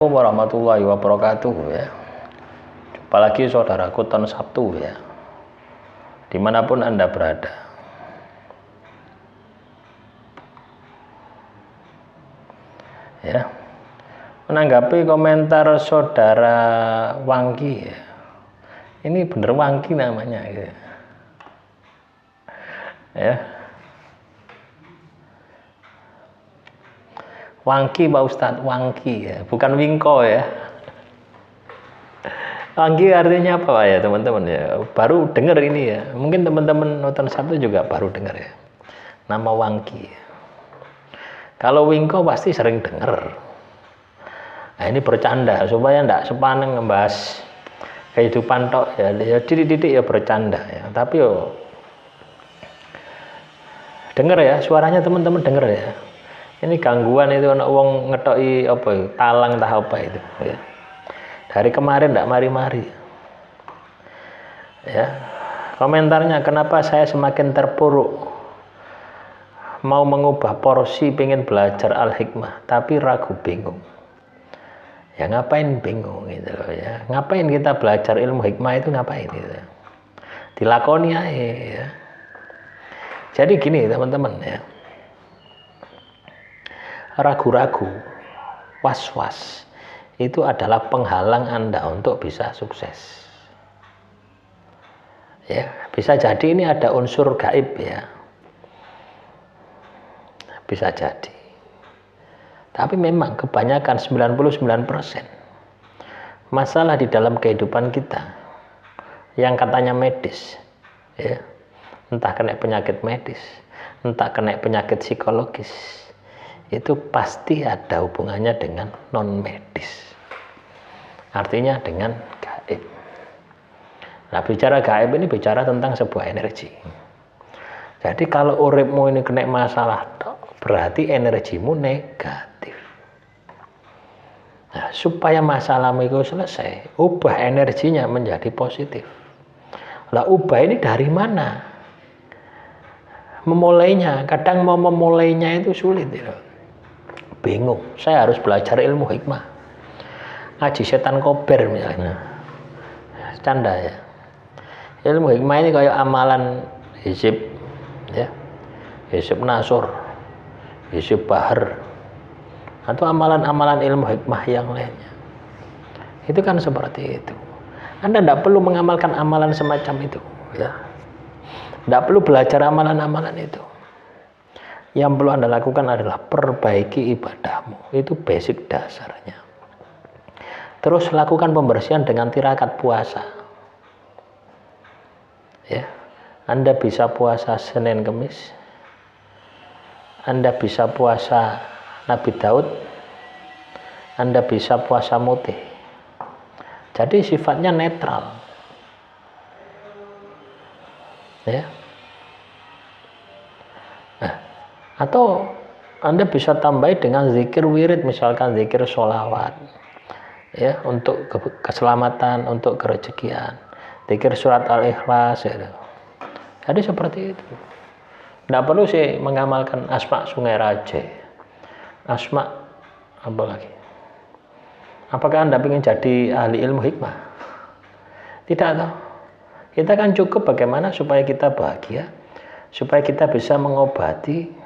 Warahmatullahi wabarakatuh ya. Jumpa lagi saudaraku Ton Sabtu ya, dimanapun Anda berada. Ya, menanggapi komentar saudara Wangki ya. Ini bener Wangki namanya gitu. Ya. Wangki Pak Ustadz, Wangki ya, bukan Wingko ya. Wangki artinya apa Pak ya teman-teman ya? Baru dengar ini ya. Mungkin teman-teman nonton Sabtu juga baru dengar ya. Nama Wangki. Kalau Wingko pasti sering dengar. Nah ini bercanda supaya enggak sepaneng ngebahas kehidupan tok ya. Ya didik-didik ya bercanda ya. Tapi yo dengar ya, suaranya teman-teman dengar ya. Ini gangguan itu anak wong ngetoki apa ya, talang tah apa itu ya. Dari kemarin ndak mari-mari. Ya. Komentarnya, kenapa saya semakin terpuruk mau mengubah porsi pengen belajar Al-Hikmah tapi ragu bingung. Ya ngapain bingung gitu loh ya. Ngapain kita belajar ilmu hikmah itu ngapain gitu. Dilakoni aja ya. Jadi gini teman-teman ya. Ragu-ragu, was-was itu adalah penghalang Anda untuk bisa sukses. Ya, bisa jadi ini ada unsur gaib ya. Bisa jadi. Tapi memang kebanyakan 99% masalah di dalam kehidupan kita yang katanya medis ya. Entah kena penyakit medis, entah kena penyakit psikologis, itu pasti ada hubungannya dengan non medis, artinya dengan gaib. Nah bicara gaib ini bicara tentang sebuah energi. Jadi kalau uripmu ini kena masalah berarti energimu negatif. Nah supaya masalahmu itu selesai, ubah energinya menjadi positif. Lah ubah ini dari mana? Memulainya, kadang mau memulainya itu sulit ya. Bingung, saya harus belajar ilmu hikmah, ngaji setan kober misalnya, canda ya. Ilmu hikmah ini kayak amalan hizib ya, hizib nasur, hizib bahar, atau amalan-amalan ilmu hikmah yang lainnya. Itu kan seperti itu. Anda tidak perlu mengamalkan amalan semacam itu ya. Tidak perlu belajar amalan-amalan itu. Yang perlu Anda lakukan adalah perbaiki ibadahmu. Itu basic dasarnya. Terus lakukan pembersihan dengan tirakat puasa. Ya. Anda bisa puasa Senin Kemis. Anda bisa puasa Nabi Daud. Anda bisa puasa mutih. Jadi sifatnya netral. Ya. Atau Anda bisa tambah dengan zikir wirid, misalkan zikir sholawat ya, untuk keselamatan, untuk kerezekian, zikir surat Al-Ikhlas ya. Jadi seperti itu. Tidak perlu sih mengamalkan asma Sungai Raja, asma apa lagi. Apakah Anda ingin jadi ahli ilmu hikmah? Tidak tahu. Kita kan cukup bagaimana supaya kita bahagia, supaya kita bisa mengobati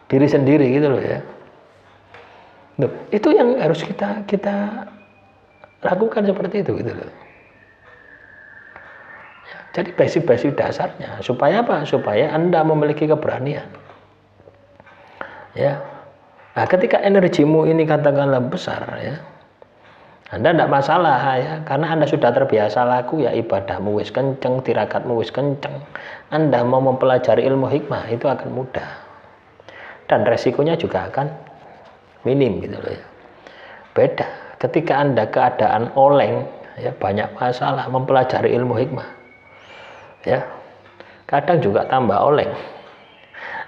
diri sendiri gitu loh ya. Loh, itu yang harus kita lakukan seperti itu gitu loh. Ya, jadi basic dasarnya supaya apa? Supaya Anda memiliki keberanian. Ya. Nah, ketika energimu ini katakanlah besar ya, Anda tidak masalah ya, karena Anda sudah terbiasa laku ya, ibadahmu wis kenceng, tirakatmu wis kenceng. Anda mau mempelajari ilmu hikmah itu akan mudah. Dan resikonya juga akan minim gitu loh ya. Beda ketika Anda keadaan oleng ya, banyak masalah mempelajari ilmu hikmah ya, kadang juga tambah oleng.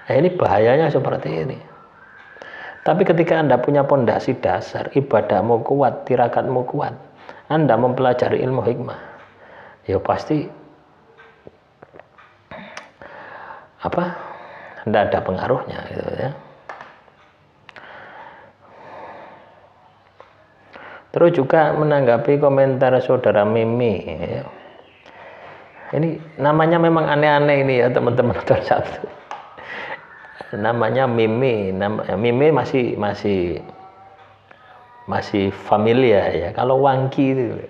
Nah ini bahayanya seperti ini. Tapi ketika Anda punya pondasi dasar, ibadahmu kuat, tirakatmu kuat, Anda mempelajari ilmu hikmah ya pasti tidak ada pengaruhnya gitu ya. Terus juga menanggapi komentar saudara Mimi, ya. Ini namanya memang aneh-aneh ini ya teman-teman Nonton Sabtu. Namanya Mimi, Mimi masih familiar ya. Kalau Wangki itu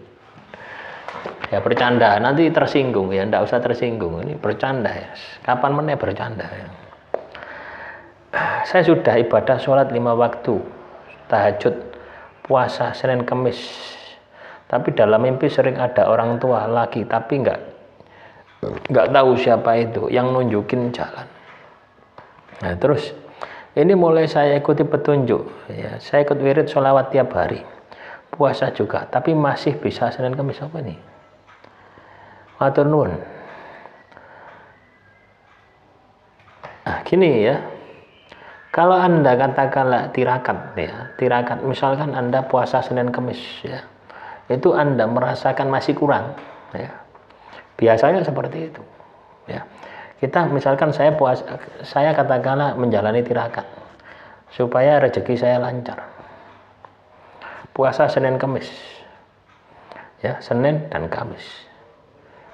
ya bercanda, nanti tersinggung ya, enggak usah tersinggung. Ini bercanda ya. Kapan meneh bercanda ya. Saya sudah ibadah sholat 5 waktu, tahajud, puasa, Senin Kemis. Tapi dalam mimpi sering ada orang tua lagi, tapi nggak tahu siapa itu yang nunjukin jalan. Nah terus ini mulai saya ikuti petunjuk ya, saya ikut wirid sholawat tiap hari, puasa juga, tapi masih bisa Senin Kemis apa nih? Matur nuwun. Nah gini ya, kalau Anda katakanlah tirakat ya, tirakat misalkan Anda puasa Senin Kemis ya, itu Anda merasakan masih kurang ya. Biasanya seperti itu ya. Kita misalkan saya katakanlah menjalani tirakat supaya rezeki saya lancar, puasa Senin Kamis ya, Senin dan Kamis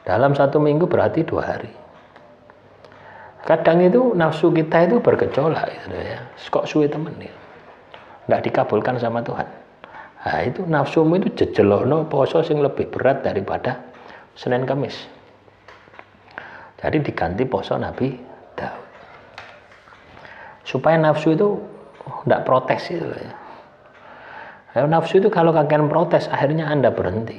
dalam 1 minggu berarti 2 hari. Kadang itu nafsu kita itu bergejolak gitu ya, kok suwe temen ya, nggak dikabulkan sama Tuhan. Nah itu nafsumu itu jejelono poso sing lebih berat daripada Senin Kamis. Jadi diganti poso Nabi Daud. Supaya nafsu itu tidak protes gitu ya. Nafsu itu kalau kalian protes akhirnya Anda berhenti.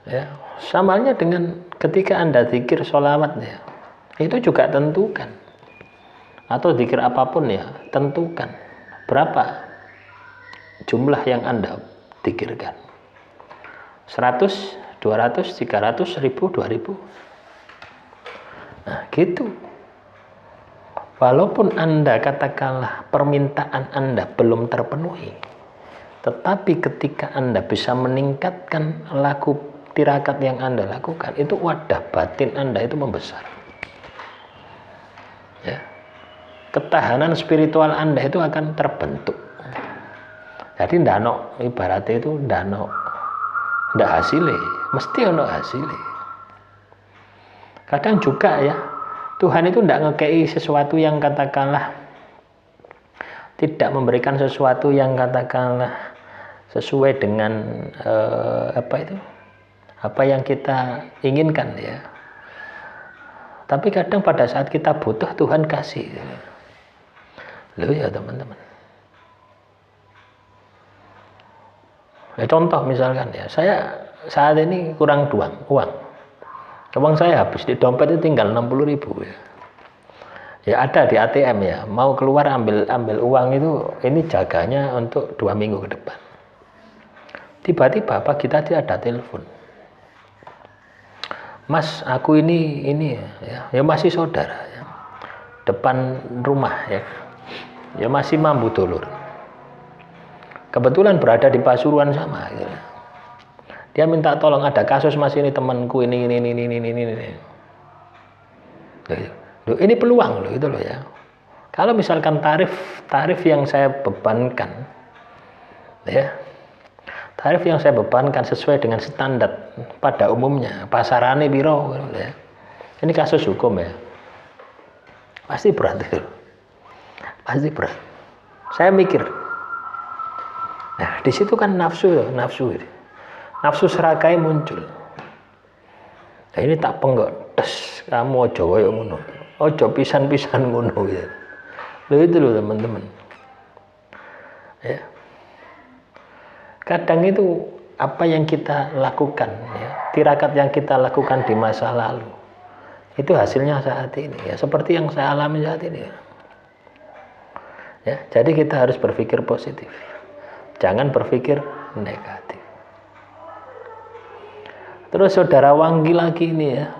Ya, samanya dengan ketika Anda zikir sholawat ya. Itu juga tentukan. Atau zikir apapun ya, tentukan berapa jumlah yang Anda zikirkan. 100, 200, 300, 1000, 2000. Nah gitu. Walaupun Anda katakanlah permintaan Anda belum terpenuhi, tetapi ketika Anda bisa meningkatkan laku tirakat yang Anda lakukan, itu wadah batin Anda itu membesar ya. Ketahanan spiritual Anda itu akan terbentuk. Jadi ndano ibaratnya itu ndano ndak hasilnya, mesti ono hasilnya. Kadang juga ya, Tuhan itu ndak ngekei sesuatu yang katakanlah tidak memberikan sesuatu yang katakanlah sesuai dengan apa yang kita inginkan ya. Tapi kadang pada saat kita butuh Tuhan kasih. Loh ya teman-teman. Ya, contoh misalkan ya, saya saat ini kurang uang saya habis di dompet itu tinggal 60.000 ya. Ya ada di ATM ya, mau keluar ambil uang itu, ini jaganya untuk 2 minggu ke depan. Tiba-tiba pagi tadi ada telepon, Mas aku ini ya masih saudara ya, depan rumah ya masih mampu dulur. Kebetulan berada di Pasuruan sama gitu. Dia minta tolong, ada kasus Mas ini temanku ini. Loh, ini peluang loh itu loh ya. Kalau misalkan tarif yang saya bebankan ya. Tarif yang saya bebankan sesuai dengan standar pada umumnya, pasarane piro ya. Ini kasus hukum ya. Pasti berat itu. Pasti berat. Saya mikir, nah, di situ kan nafsu seragai muncul. Nah, ini tak penggok, kamu ojo koyo ngono. Ojo pisan-pisan ngono ya. Loh itu loh teman-teman. Ya. Kadang itu apa yang kita lakukan ya, tirakat yang kita lakukan di masa lalu itu hasilnya saat ini ya, seperti yang saya alami saat ini ya. Ya, jadi kita harus berpikir positif. Jangan berpikir negatif. Terus saudara Wanggi lagi ini ya.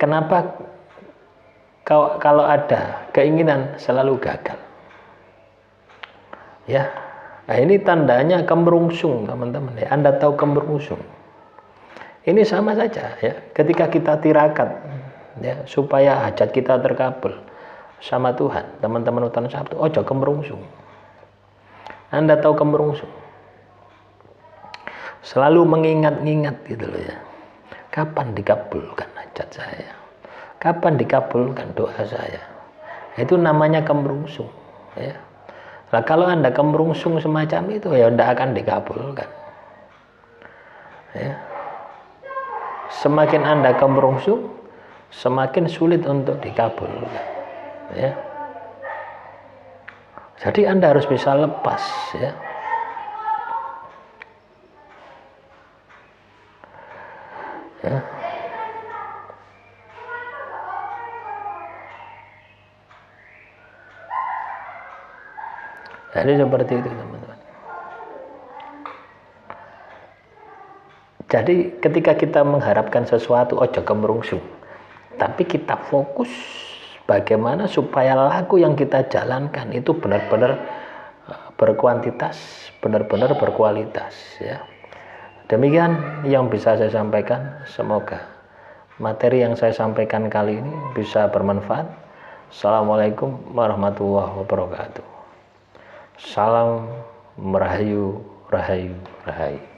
Kenapa kalau ada keinginan selalu gagal? Ya. Nah, ini tandanya kemerungsung, teman-teman ya. Anda tahu kemerungsung. Ini sama saja ya. Ketika kita tirakat ya, supaya hajat kita terkabul sama Tuhan, teman-teman Nonton Sabtu, ojo kemerungsung. Anda tahu kemerungsung. Selalu mengingat-ingat gitu loh ya. Kapan dikabulkan hajat saya? Kapan dikabulkan doa saya? Itu namanya kemerungsung ya. Nah, kalau Anda kemerungsung semacam itu ya tidak akan dikabulkan. Ya. Semakin Anda kemerungsung, semakin sulit untuk dikabulkan. Ya. Jadi Anda harus bisa lepas ya. Ya. Jadi seperti itu teman-teman. Jadi ketika kita mengharapkan sesuatu ojo kemerungsung, tapi kita fokus bagaimana supaya laku yang kita jalankan itu benar-benar berkuantitas, benar-benar berkualitas ya. Demikian yang bisa saya sampaikan. Semoga materi yang saya sampaikan kali ini bisa bermanfaat. Assalamualaikum warahmatullahi wabarakatuh. Salam merahayu, rahayu, rahayu.